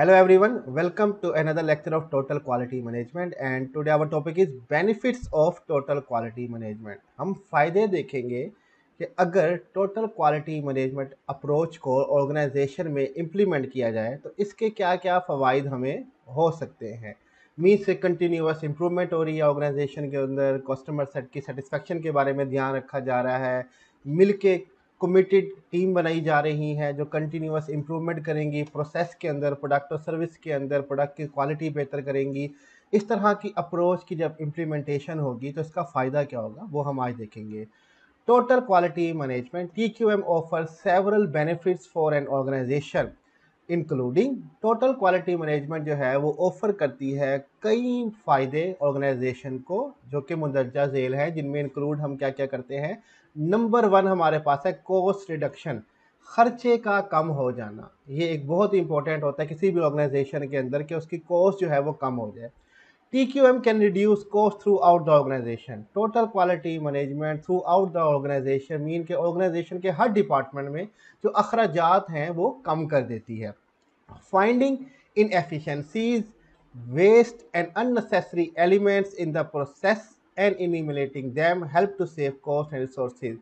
Hello everyone, welcome to another lecture of Total Quality Management and today our topic is benefits of Total Quality Management। हम फायदे देखेंगे कि अगर total quality management approach को organisation में implement किया जाए तो इसके क्या क्या फ़वाइद हमें हो सकते हैं। मीन से कंटिन्यूस इम्प्रूवमेंट हो रही है ऑर्गेनाइजेशन के अंदर, कस्टमर सेट की सेटिस्फेक्शन के बारे में ध्यान रखा जा रहा है, मिल के कमिटेड टीम बनाई जा रही हैं जो कंटिन्यूस इम्प्रूवमेंट करेंगी प्रोसेस के अंदर, प्रोडक्ट और सर्विस के अंदर, प्रोडक्ट की क्वालिटी बेहतर करेंगी। इस तरह की अप्रोच की जब इम्प्लीमेंटेशन होगी तो इसका फ़ायदा क्या होगा वो हम आज देखेंगे। Total quality management TQM offer several benefits for an organisation including. Total quality management जो है वो ऑफर करती है कई फ़ायदे ऑर्गेनाइजेशन को जो कि मुंदरजा झेल है, जिनमें इंक्लूड हम क्या क्या करते हैं। नंबर वन हमारे पास है कॉस्ट रिडक्शन, खर्चे का कम हो जाना। ये एक बहुत इंपॉर्टेंट होता है किसी भी ऑर्गेनाइजेशन के अंदर कि उसकी कॉस्ट जो है वो कम हो जाए। TQM can reduce cost throughout the organization. Total quality management throughout the organization mean के ऑर्गेनाइजेशन के हर डिपार्टमेंट में जो अखराजात हैं वो कम कर देती है। Finding inefficiencies, waste and unnecessary elements in the process and eliminating them help to save cost and resources.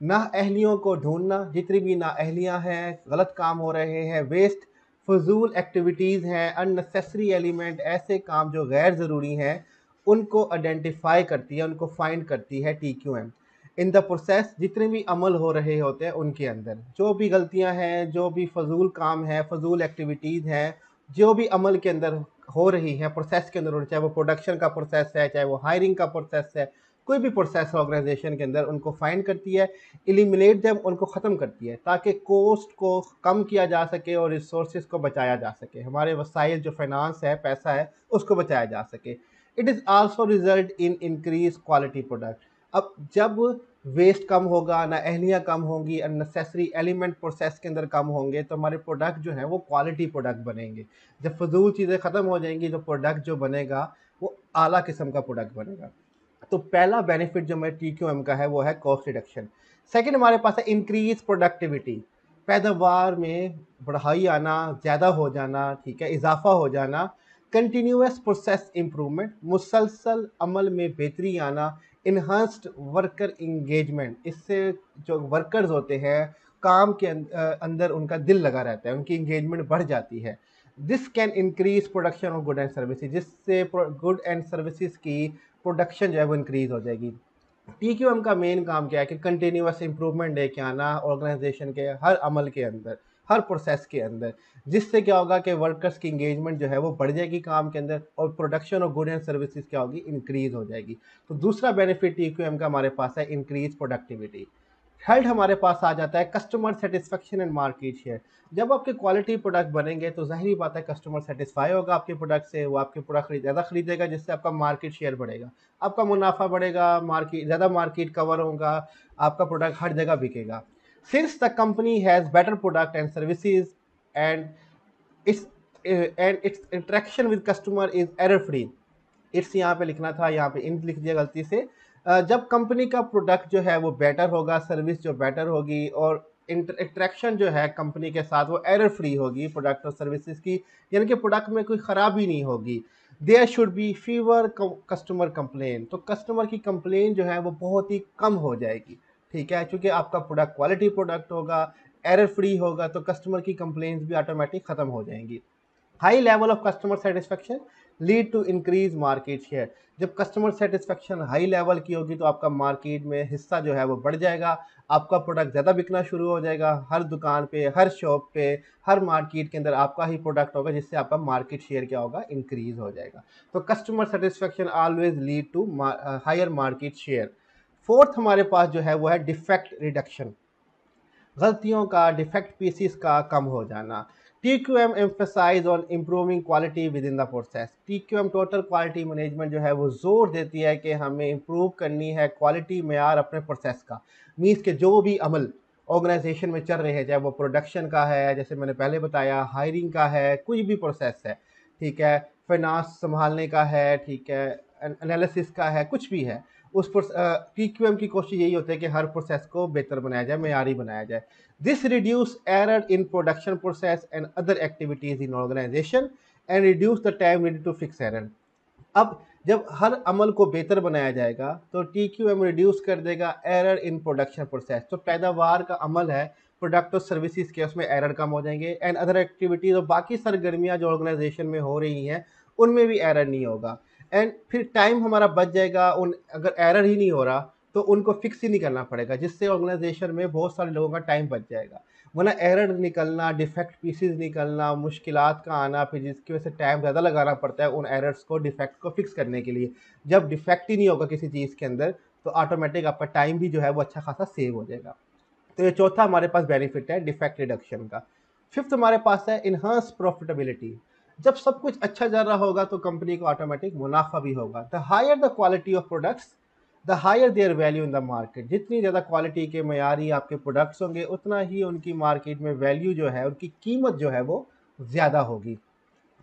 नाअहलियों को ढूंढना, जितनी भी नाअहलियाँ हैं, गलत काम हो रहे हैं, वेस्ट फजूल एक्टिविटीज़ हैं, अननेसेसरी एलिमेंट, ऐसे काम जो गैर ज़रूरी हैं, उनको आइडेंटिफाई करती है, उनको फाइंड करती है TQM। इन द प्रोसेस जितने भी अमल हो रहे होते हैं उनके अंदर जो भी गलतियां हैं, जो भी फजूल काम है, फजूल एक्टिविटीज़ हैं, जो भी अमल के अंदर हो रही हैं, प्रोसेस के अंदर, चाहे वो प्रोडक्शन का प्रोसेस है, चाहे वो हायरिंग का प्रोसेस है, कोई भी प्रोसेस ऑर्गेनाइजेशन के अंदर, उनको फाइंड करती है, एलिमिनेट देम, उनको ख़त्म करती है ताकि कोस्ट को कम किया जा सके और रिसोर्सेज को बचाया जा सके, हमारे वसाइल जो फाइनेंस है, पैसा है, उसको बचाया जा सके। It is also result in increase quality product. अब जब वेस्ट कम होगा, नाअहलियाँ कम होंगी, अननेसेसरी एलिमेंट प्रोसेस के अंदर कम होंगे तो हमारे प्रोडक्ट जो है वो क्वालिटी प्रोडक्ट बनेंगे। जब फजूल चीज़ें ख़त्म हो जाएंगी तो प्रोडक्ट जो बनेगा वो आला किस्म का प्रोडक्ट बनेगा। तो पहला बेनिफिट जो मैं TQM का है वो है कॉस्ट रिडक्शन। सेकंड हमारे पास है इंक्रीज प्रोडक्टिविटी, पैदावार में बढ़ाई आना, ज़्यादा हो जाना, ठीक है, इजाफा हो जाना। कंटिन्यूस प्रोसेस इम्प्रूवमेंट, मुसलसल अमल में बेहतरी आना। इन्हांस्ड वर्कर इंगेजमेंट, इससे जो वर्कर्स होते हैं काम के अंदर उनका दिल लगा रहता है, उनकी इंगेजमेंट बढ़ जाती है। This can increase production of good and services, जिससे गुड एंड सर्विसेज की प्रोडक्शन जो है वो इंक्रीज हो जाएगी। TQM का मेन काम क्या है कि कंटिन्यूस इंप्रूवमेंट लेके आना ऑर्गेनाइजेशन के हर अमल के अंदर, हर प्रोसेस के अंदर, जिससे क्या होगा कि वर्कर्स की इंगेजमेंट जो है वो बढ़ जाएगी काम के अंदर और production of good and services क्या होगी, इंक्रीज हो जाएगी। तो दूसरा बेनिफिट TQM का हमारे पास है इंक्रीज प्रोडक्टिविटी। थर्ड हमारे पास आ जाता है customer satisfaction and market share. जब आपके क्वालिटी प्रोडक्ट बनेंगे तो जाहिर बात है कस्टमर सेटिस्फाई होगा आपके प्रोडक्ट से, वो आपके प्रोडक्ट ज़्यादा खरीदेगा, जिससे आपका मार्केट शेयर बढ़ेगा, आपका मुनाफा बढ़ेगा, मार्केट ज़्यादा मार्केट कवर होगा, आपका प्रोडक्ट हर जगह बिकेगा। Since the company has better product and services and it's it's interaction with customer is error free. It's यहाँ पे लिखना था, यहाँ पे इन लिख दिया गलती से। जब कंपनी का प्रोडक्ट जो है वो बेटर होगा, सर्विस जो बेटर होगी और इंटरेक्शन जो है कंपनी के साथ वो एरर फ्री होगी प्रोडक्ट और सर्विसेज की, यानी कि प्रोडक्ट में कोई ख़राबी नहीं होगी। There should be fewer customer complain, तो कस्टमर की कंप्लेन जो है वो बहुत ही कम हो जाएगी, ठीक है, क्योंकि आपका प्रोडक्ट क्वालिटी प्रोडक्ट होगा, एरर फ्री होगा, तो कस्टमर की कंप्लेंट्स भी ऑटोमेटिक ख़त्म हो जाएंगी। High level of customer satisfaction lead to increase market share. जब कस्टमर सेटिस्फेक्शन हाई लेवल की होगी तो आपका मार्केट में हिस्सा जो है वो बढ़ जाएगा, आपका प्रोडक्ट ज़्यादा बिकना शुरू हो जाएगा, हर दुकान पे, हर शॉप पे, हर मार्केट के अंदर आपका ही प्रोडक्ट होगा, जिससे आपका मार्केट शेयर क्या होगा, इंक्रीज हो जाएगा। तो customer satisfaction always lead to higher market share. Fourth हमारे पास जो है वो है डिफेक्ट रिडक्शन, गलतियों का, डिफेक्ट पीसीस का कम हो जाना। TQM emphasise on improving quality within the process. TQM total quality management जो है वो जोर देती है कि हमें इम्प्रूव करनी है क्वालिटी मेयार अपने प्रोसेस का। मीन्स के जो भी अमल ऑर्गेनाइजेशन में चल रहे हैं, चाहे वो प्रोडक्शन का है, जैसे मैंने पहले बताया, हायरिंग का है, कोई भी प्रोसेस है, ठीक है, फाइनेंस संभालने का है, ठीक है, एनालिसिस का है, कुछ भी है, उस TQM की कोशिश यही होती है कि हर प्रोसेस को बेहतर बनाया जाए, मेयारी बनाया जाए। This reduce error in production process and other activities in organisation and reduce the time needed to fix error. अब जब हर अमल को बेहतर बनाया जाएगा तो TQM रिड्यूस कर देगा एरर इन प्रोडक्शन प्रोसेस। तो पैदावार का अमल है, प्रोडक्ट और सर्विसेज के, उसमें एरर कम हो जाएंगे। एंड अदर एक्टिविटीज और बाकी सरगर्मियाँ जो ऑर्गेनाइजेशन में हो रही हैं उनमें भी एरर नहीं होगा। एंड फिर टाइम हमारा बच जाएगा। उन अगर एरर ही नहीं हो रहा तो उनको फिक्स ही नहीं करना पड़ेगा, जिससे ऑर्गेनाइजेशन में बहुत सारे लोगों का टाइम बच जाएगा। वरना एरर निकलना, डिफेक्ट पीसेज निकलना, मुश्किलात का आना, फिर जिसकी वजह से टाइम ज़्यादा लगाना पड़ता है उन एरर्स को, डिफेक्ट को फिक्स करने के लिए। जब डिफेक्ट ही नहीं होगा किसी चीज़ के अंदर तो ऑटोमेटिक आपका टाइम भी जो है वो अच्छा खासा सेव हो जाएगा। तो ये चौथा हमारे पास बेनिफिट है डिफेक्ट रिडक्शन का। फिफ्थ हमारे पास है इनहांस प्रॉफिटेबिलिटी। जब सब कुछ अच्छा चल रहा होगा तो कंपनी को ऑटोमेटिक मुनाफा भी होगा। The higher the quality of products the higher their value in the market. जितनी ज़्यादा क्वालिटी के मयारी आपके प्रोडक्ट्स होंगे उतना ही उनकी मार्केट में वैल्यू जो है, उनकी कीमत जो है वो ज़्यादा होगी।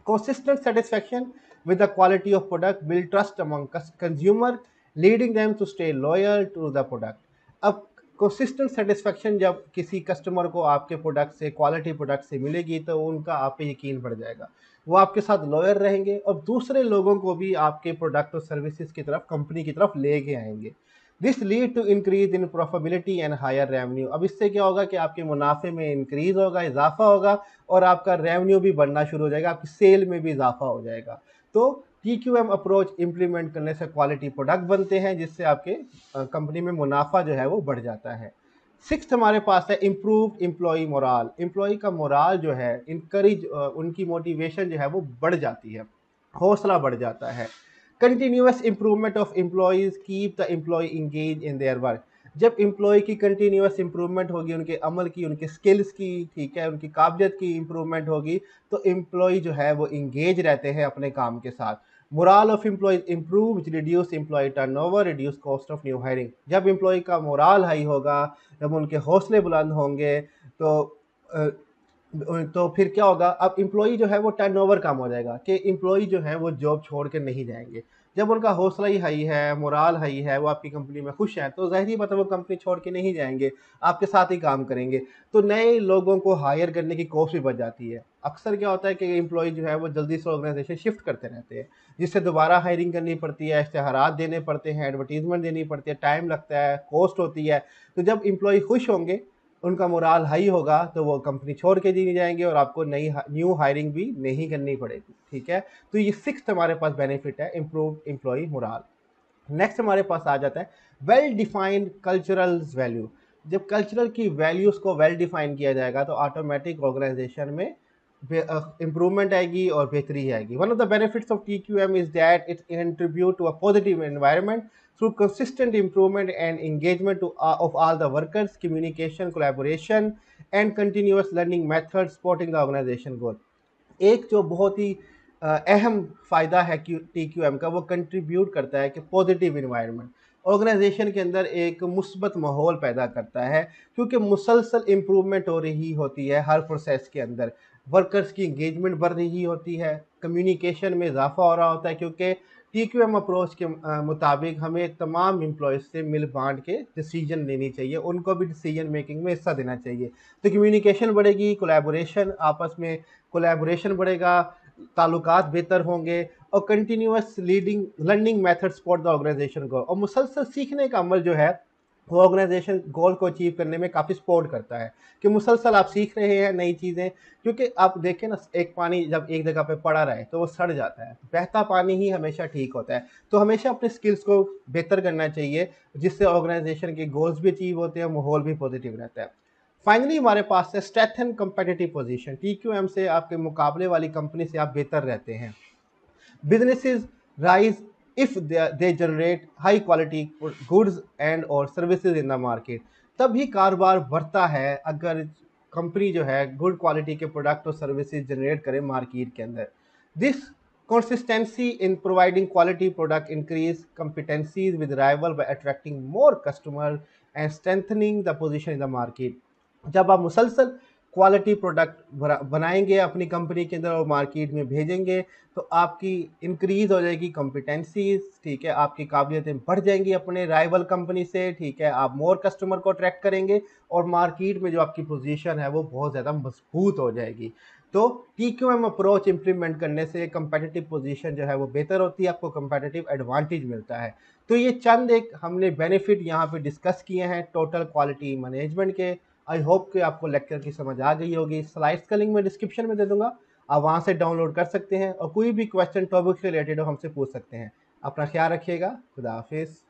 Consistent satisfaction with the quality of product build trust among consumer, leading them to stay loyal to the product. अब consistent satisfaction जब किसी कस्टमर को आपके प्रोडक्ट से, क्वालिटी प्रोडक्ट से मिलेगी तो उनका आप पे यकीन बढ़ जाएगा, वो आपके साथ लॉयल रहेंगे और दूसरे लोगों को भी आपके प्रोडक्ट और सर्विसेज की तरफ, कंपनी की तरफ लेके आएंगे। This lead to increase in profitability and higher revenue. अब इससे क्या होगा कि आपके मुनाफे में इंक्रीज होगा, इजाफा होगा और आपका रेवेन्यू भी बढ़ना शुरू हो जाएगा, आपकी सेल में भी इजाफा हो जाएगा। तो TQM अप्रोच इंप्लीमेंट करने से क्वालिटी प्रोडक्ट बनते हैं, जिससे आपके कंपनी में मुनाफा जो है वो बढ़ जाता है। सिक्स्थ हमारे पास है इम्प्रूव एम्प्लॉय मोराल। एम्प्लॉय का मोराल जो है, इनकरेज, उनकी मोटिवेशन जो है वो बढ़ जाती है, हौसला बढ़ जाता है। Continuous improvement of employees keep the employee engage in their work. जब एम्प्लॉय की कंटिन्यूस इंप्रूवमेंट होगी, उनके अमल की, उनके स्किल्स की, ठीक है, उनकी काबिलियत की इंप्रूवमेंट होगी तो एम्प्लॉय जो है वो इंगेज रहते हैं अपने काम के साथ। Morale of employee improve, reduce employee turnover, reduce cost of new hiring. जब एम्प्लॉय का मोराल हाई होगा, जब उनके हौसले बुलंद होंगे तो फिर क्या होगा, अब एम्प्लॉई जो है वो टर्नओवर कम हो जाएगा, कि एम्प्लॉई जो है वो जॉब छोड़ के नहीं जाएंगे। जब उनका हौसला ही हाई है, मोराल हाई है, वो आपकी कंपनी में खुश हैं, तो ज़ाहिर ही बात है वो कंपनी छोड़ के नहीं जाएंगे, आपके साथ ही काम करेंगे। तो नए लोगों को हायर करने की कॉस्ट भी बढ़ जाती है। अक्सर क्या होता है कि एम्प्लॉय जो है वो जल्दी से ऑर्गेनाइजेशन शिफ्ट करते रहते हैं, जिससे दोबारा हायरिंग करनी पड़ती है, इश्तिहारात देने पड़ते हैं, एडवर्टीजमेंट देनी पड़ती है, टाइम लगता है, कॉस्ट होती है। तो जब एम्प्लॉय खुश होंगे, उनका मोराल हाई होगा, तो वो कंपनी छोड़ के नहीं जाएंगे और आपको न्यू हायरिंग भी नहीं करनी पड़ेगी, ठीक है। तो ये सिक्स्थ हमारे पास बेनिफिट है, इम्प्रूव एम्प्लॉय मोराल। नेक्स्ट हमारे पास आ जाता है वेल डिफाइंड कल्चरल वैल्यू। जब कल्चरल की वैल्यूज़ को वेल डिफाइन किया जाएगा तो ऑटोमेटिक ऑर्गेनाइजेशन में इम्प्रूवमेंट आएगी और बेहतरी आएगी। One of the benefits of TQM is that it contribute to a positive environment through consistent improvement and engagement of all the workers, communication, collaboration, and continuous learning methods supporting the organization goal. एक जो बहुत ही अहम फ़ायदा है TQM का, वो contribute करता है कि पॉजिटिव इन्वायरमेंट, ऑर्गेनाइजेशन के अंदर एक मुस्बत माहौल पैदा करता है, क्योंकि मुसलसल इम्प्रूवमेंट हो रही होती है हर प्रोसेस के अंदर, वर्कर्स की इंगेजमेंट बढ़ रही होती है, कम्युनिकेशन में इजाफा हो रहा होता है, क्योंकि TQM अप्रोच के मुताबिक हमें तमाम एम्प्लॉयज़ से मिल बांट के डिसीजन लेनी चाहिए, उनको भी डिसीजन मेकिंग में हिस्सा देना चाहिए। तो कम्युनिकेशन बढ़ेगी, कोलैबोरेशन, आपस में कोलैबोरेशन बढ़ेगा, ताल्लुकात बेहतर होंगे और continuous leading learning method support the organisation को। और मुसलसल सीखने का अमल जो है वो ऑर्गेनाइजेशन गोल को अचीव करने में काफ़ी सपोर्ट करता है, कि मुसलसल आप सीख रहे हैं नई चीज़ें। क्योंकि आप देखें ना, एक पानी जब एक जगह पे पड़ा रहे तो वो सड़ जाता है, बहता पानी ही हमेशा ठीक होता है। तो हमेशा अपने स्किल्स को बेहतर करना चाहिए, जिससे ऑर्गेनाइजेशन के गोल्स भी अचीव होते हैं, माहौल भी पॉजिटिव रहता है। फाइनली हमारे पास है स्ट्रेंथन कंपेटिटिव पोजीशन। TQM से आपके मुकाबले वाली कंपनी से आप बेहतर रहते हैं। Businesses rise if they generate high quality goods and or services in the market। तभी कारोबार बढ़ता है अगर कंपनी जो है गुड क्वालिटी के प्रोडक्ट और सर्विसेज जनरेट करे मार्केट के अंदर। This consistency in providing quality product increase competencies with rival by attracting more customer and strengthening the position in the market। जब आप मुसलसल क्वालिटी प्रोडक्ट बनाएंगे अपनी कंपनी के अंदर और मार्केट में भेजेंगे, तो आपकी इंक्रीज हो जाएगी कॉम्पिटेंसीज, ठीक है, आपकी काबिलियतें बढ़ जाएंगी अपने राइवल कंपनी से, ठीक है, आप मोर कस्टमर को अट्रैक्ट करेंगे और मार्केट में जो आपकी पोजीशन है वो बहुत ज़्यादा मजबूत हो जाएगी। तो TQM अप्रोच इंप्लीमेंट करने से कंपेटिटिव पोजीशन जो है वो बेहतर होती है, आपको कंपेटिटिव एडवांटेज मिलता है। तो ये चंद एक हमने बेनिफिट यहाँ पे डिस्कस किए हैं टोटल क्वालिटी मैनेजमेंट के। आई होप कि आपको लेक्चर की समझ आ गई होगी। स्लाइड्स का लिंक मैं डिस्क्रिप्शन में दे दूंगा, आप वहाँ से डाउनलोड कर सकते हैं और कोई भी क्वेश्चन टॉपिक से रिलेटेड हो हमसे पूछ सकते हैं। अपना ख्याल रखिएगा। खुदा हाफिज़।